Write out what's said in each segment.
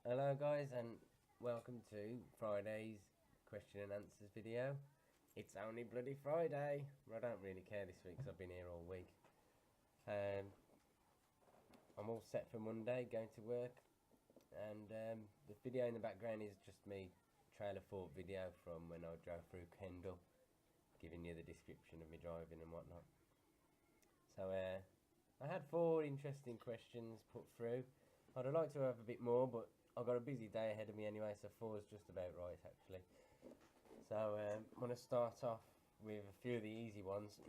Hello guys, and welcome to Friday's question and answers video. It's only bloody Friday. I don't really care this week because I've been here all week. I'm all set for Monday, going to work, and the video in the background is just me trailer thought video from when I drove through Kendal, giving you the description of me driving and whatnot. So I had 4 interesting questions put through. I'd like to have a bit more, but I've got a busy day ahead of me anyway, so 4 is just about right actually. So I'm going to start off with a few of the easy ones.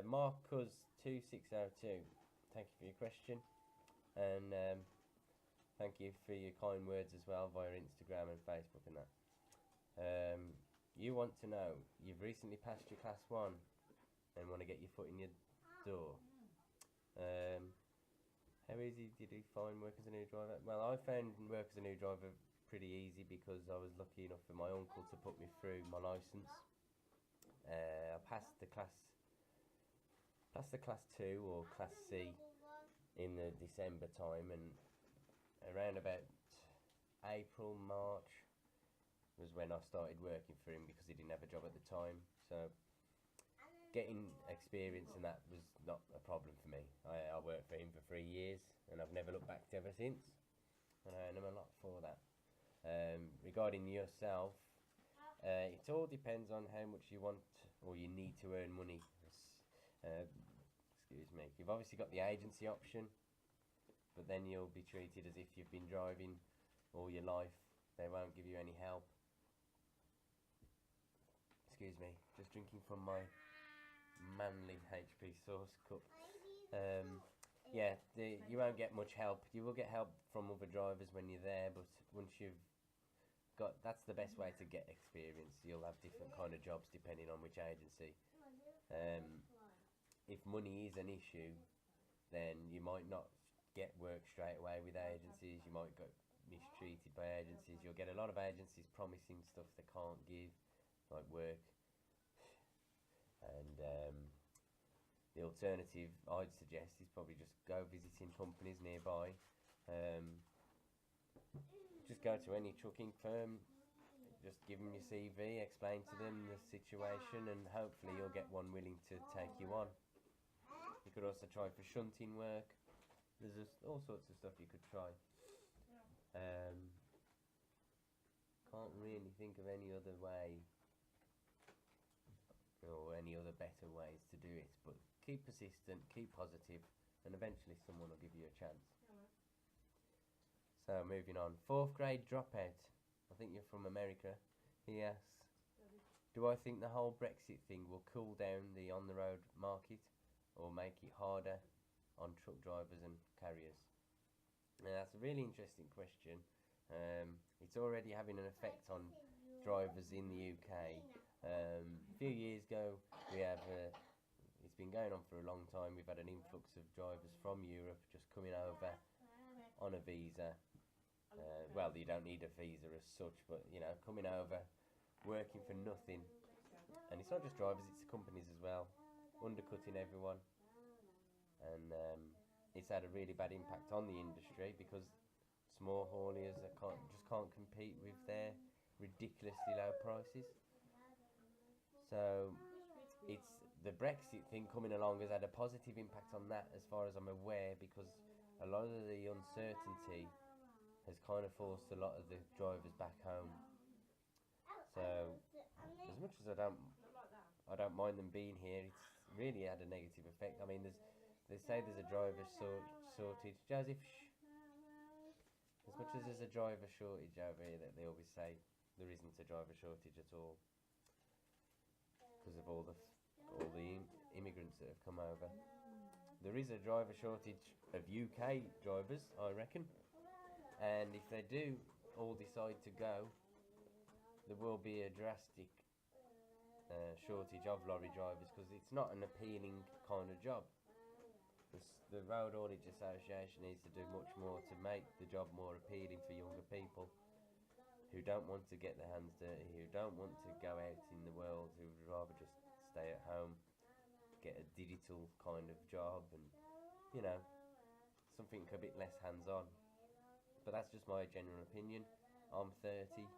Marcus2602, thank you for your question, and thank you for your kind words as well via Instagram and Facebook and that. You want to know, you've recently passed your class 1 and want to get your foot in your door. How easy did you find work as a new driver? Well, I found work as a new driver pretty easy because I was lucky enough for my uncle to put me through my licence. I passed the class 2 or class C in the December time, and around about April, March was when I started working for him because he didn't have a job at the time. So getting experience in that was not a problem for me. I worked for him for 3 years and I've never looked back ever since, and I earn him a lot for that. Regarding yourself, it all depends on how much you want or you need to earn money. Excuse me. You've obviously got the agency option, but then you'll be treated as if you've been driving all your life. They won't give you any help. Excuse me, just drinking from my manly HP sauce cup. Yeah, you won't get much help. You will get help from other drivers when you're there, but once you've got, that's the best way to get experience. You'll have different kind of jobs depending on which agency. If money is an issue, then you might not get work straight away with agencies. You might get mistreated by agencies. You'll get a lot of agencies promising stuff they can't give, like work. And the alternative I'd suggest is probably just go visiting companies nearby. Just go to any trucking firm, just give them your CV, explain to them the situation, and hopefully you'll get one willing to take you on. You could also try for shunting work. There's just all sorts of stuff you could try. Can't really think of any other way or any other better ways to do it, but keep persistent, keep positive, and eventually someone will give you a chance. So moving on, 4th grade dropout. I think you're from America. He asks, do I think the whole Brexit thing will cool down the on-the-road market or make it harder on truck drivers and carriers? Now that's a really interesting question. It's already having an effect on drivers in the UK. A few years ago, it's been going on for a long time. We've had an influx of drivers from Europe just coming over on a visa. Well, you don't need a visa as such, but you know, coming over, working for nothing. And it's not just drivers, it's the companies as well, undercutting everyone. And it's had a really bad impact on the industry because small hauliers just can't compete with their ridiculously low prices. So it's the Brexit thing coming along has had a positive impact on that, as far as I'm aware, because a lot of the uncertainty has kind of forced a lot of the drivers back home. So as much as I don't mind them being here, it's really had a negative effect. I mean, they say there's a driver shortage. Joseph, as much as there's a driver shortage over here, that they always say there isn't a driver shortage at all, because of all the immigrants that have come over. There is a driver shortage of UK drivers, I reckon, and if they do all decide to go, there will be a drastic shortage of lorry drivers, because it's not an appealing kind of job. The Road Haulage Association needs to do much more to make the job more appealing for younger people who don't want to get their hands dirty, who don't want to go out in the world, who would rather just stay at home, get a digital kind of job, and you know, something a bit less hands-on. but that's just my general opinion. I'm 30,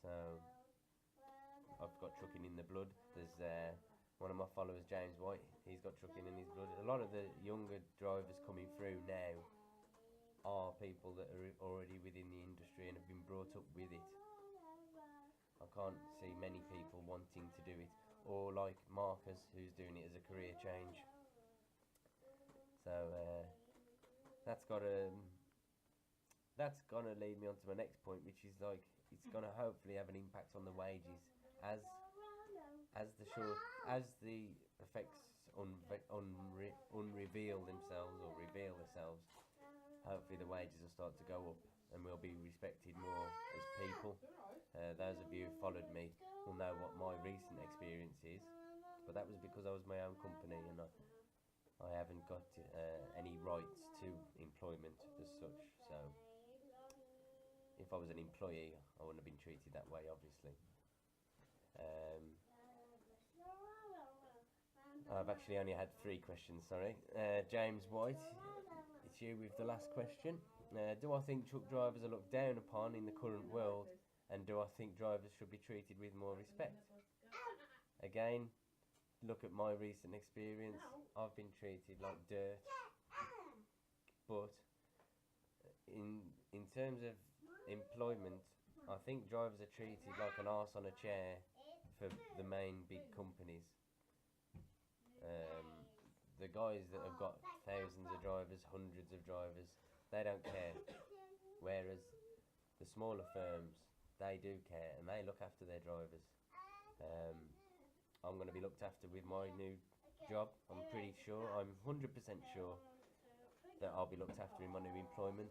so I've got trucking in the blood. There's one of my followers, James White, he's got trucking in his blood. A lot of the younger drivers coming through now are people that are already within the industry and have been brought up with it. I can't see many people wanting to do it, or like Marcus, who's doing it as a career change. So that's gonna lead me on to my next point, which is like it's gonna hopefully have an impact on the wages as the effects unreveal themselves or reveal themselves. Hopefully the wages will start to go up and we'll be respected more as people. Those of you who followed me will know what my recent experience is, but that was because I was my own company and I haven't got any rights to employment as such. So if I was an employee, I wouldn't have been treated that way, obviously. I've actually only had 3 questions, sorry. James White, it's you with the last question. Do I think truck drivers are looked down upon in the current world, and do I think drivers should be treated with more respect? Again, look at my recent experience. I've been treated like dirt, but in terms of employment, I think drivers are treated like an arse on a chair for the main big companies. The guys that have got thousands of drivers, hundreds of drivers, they don't care. Whereas the smaller firms, they do care and they look after their drivers. I'm going to be looked after with my new job. I'm pretty sure, I'm 100% sure that I'll be looked after in my new employment.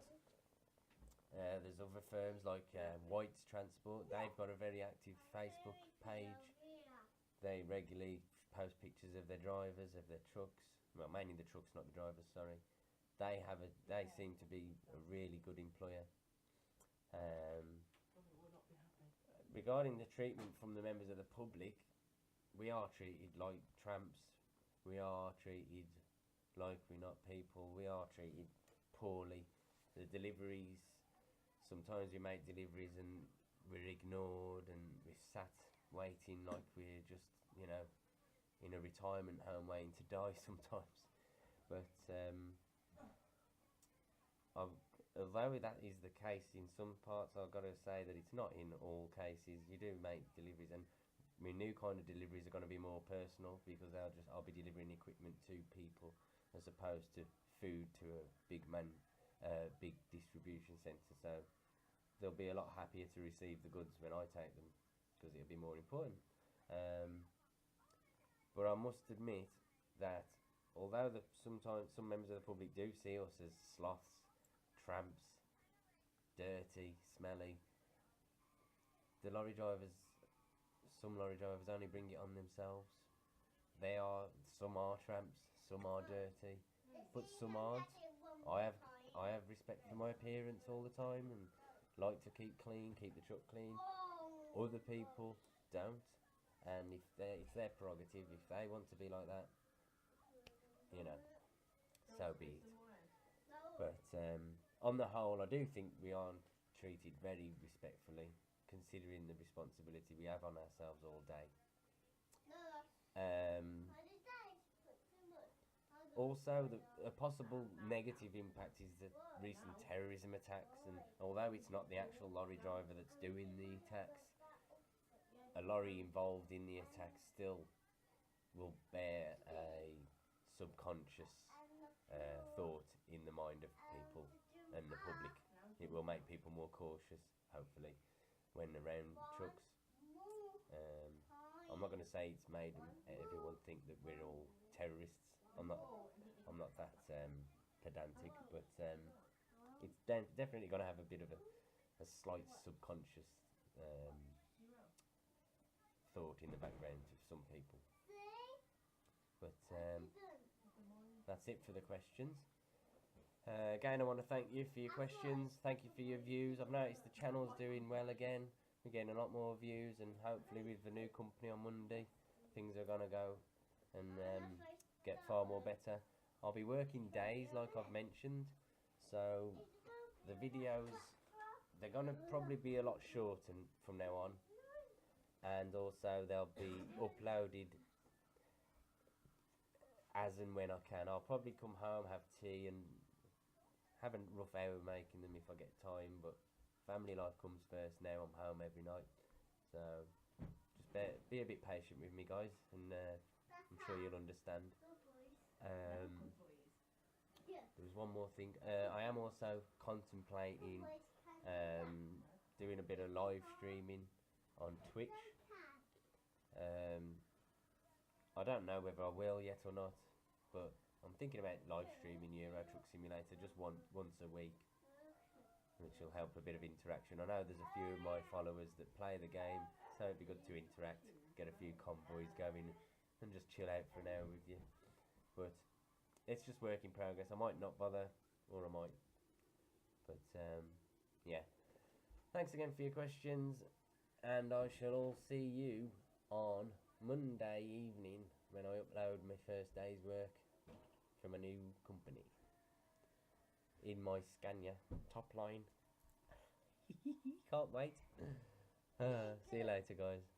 There's other firms like White's Transport. They've got a very active Facebook page. They regularly post pictures of their drivers, of their trucks. Well, mainly the trucks, not the drivers, sorry. They seem to be a really good employer. Regarding the treatment from the members of the public, we are treated like tramps. We are treated like we're not people. We are treated poorly. The deliveries, sometimes we make deliveries and we're ignored and we're sat waiting like we're just, you know, in a retirement home waiting to die sometimes. But although that is the case in some parts, I've got to say that it's not in all cases. You do make deliveries, and my new kind of deliveries are going to be more personal because I'll be delivering equipment to people as opposed to food to a big distribution centre. So they'll be a lot happier to receive the goods when I take them because it'll be more important. But I must admit that although sometimes some members of the public do see us as sloths, tramps, dirty, smelly, some lorry drivers only bring it on themselves. Some are tramps, some are dirty, but some aren't. I have respect for my appearance all the time and like to keep the truck clean. Other people don't. And it's their prerogative. If they want to be like that, you know, so be it. But on the whole, I do think we aren't treated very respectfully, considering the responsibility we have on ourselves all day. Also, a possible negative impact is the recent terrorism attacks, and although it's not the actual lorry driver that's doing the attacks, a lorry involved in the attack still will bear a subconscious thought in the mind of people and the public. It will make people more cautious, hopefully, when around trucks. I'm not going to say it's made everyone think that we're all terrorists. I'm not that pedantic, but it's definitely going to have a bit of a slight subconscious thought in the background of some people. But that's it for the questions. Again, I want to thank you for your questions. Thank you for your views. I've noticed the channel's doing well again. We're getting a lot more views, and hopefully with the new company on Monday, things are going to go and get far more better. I'll be working days like I've mentioned, so the videos, they're going to probably be a lot shorter from now on, and also they'll be uploaded as and when I can. I'll probably come home, have tea, and have a rough hour making them if I get time, but family life comes first now. I'm home every night, so just be a bit patient with me, guys, and I'm sure you'll understand. There was one more thing. I am also contemplating doing a bit of live streaming on Twitch. I don't know whether I will yet or not, but I'm thinking about live streaming Euro Truck Simulator just once a week, which will help a bit of interaction. I know there's a few of my followers that play the game, so it'd be good to interact, get a few convoys going, and just chill out for an hour with you. But it's just work in progress. I might not bother, or I might. But yeah. Thanks again for your questions, and I shall all see you on Monday evening when I upload my first day's work from a new company in my Scania top line. Can't wait. See you later, guys.